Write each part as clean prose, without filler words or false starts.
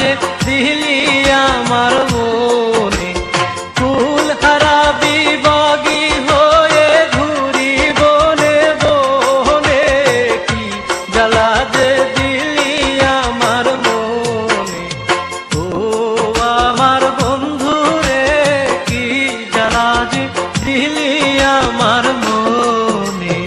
যে দিলি আমার মনে। ফুল হারাবি বগি হয়ে ঘুরি বনে বনে, কি জ্বালা যে দিলি আমার মনে। ও আমার বন্ধু রে, কি জ্বালা যে দিলি আমার মনে।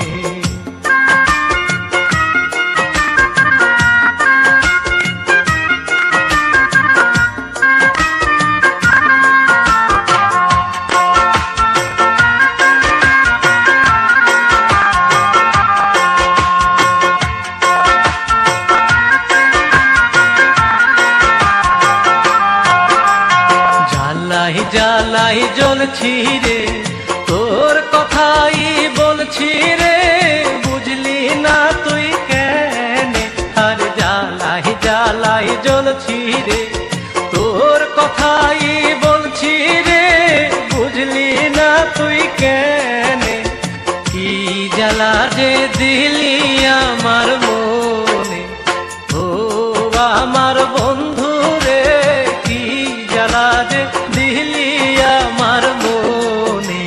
জ্বালাই জ্বালাই জ্বলছি রে, তোর কথাই বলছি রে, বুঝলি না তুই কেনে। আর জ্বালাই জ্বালাই জ্বলছি রে, তোর কথাই বলছি রে, বুঝলি না তুই কেনে। কি জ্বালা যে দিলি আমার মনে। ও আমার বন্ধু রে, কি জ্বালা যে দিলি আমার মনে।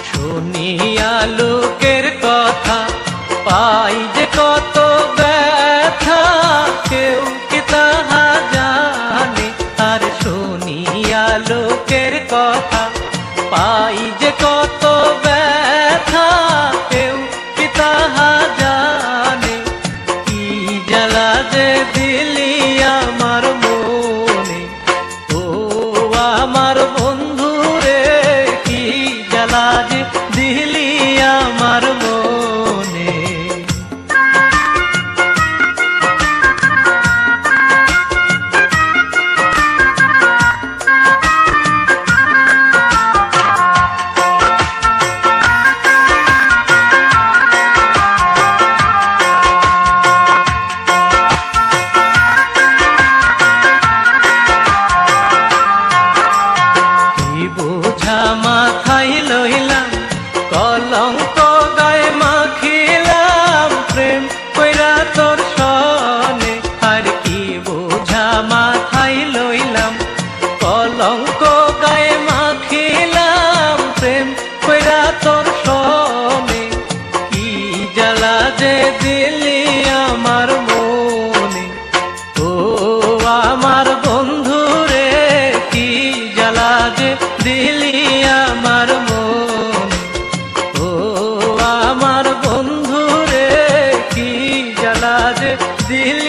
শুনিয়া লোকের কথা পাই যে কত ব্যথা, কেউ কি তাহা জানে। আর শুনিয়া লোকের কথা পাই যে কত ব্যথা, কেউ কি তাহা জানে। কি জ্বালা যে দিলি আমার মনে। ও আমার বন্ধু রে, কি জ্বালা যে দিলি আমার মনে। কি বোঝা মাথায় লইলাম, কলঙ্ক গায়ে মাখিলাম, প্রেম কইরা তোর সনে। আর কি বোঝা মাথায় লইলাম, কলঙ্ক গায়ে মাখিলাম, প্রেম কইরা তোর সনে। কি জ্বালা যে দিলি আমার মনে। ও আমার বন্ধু রে, কি জ্বালা যে দিলি আমার মনে। ও আমার বন্ধু রে, কি জ্বালা যে দিলি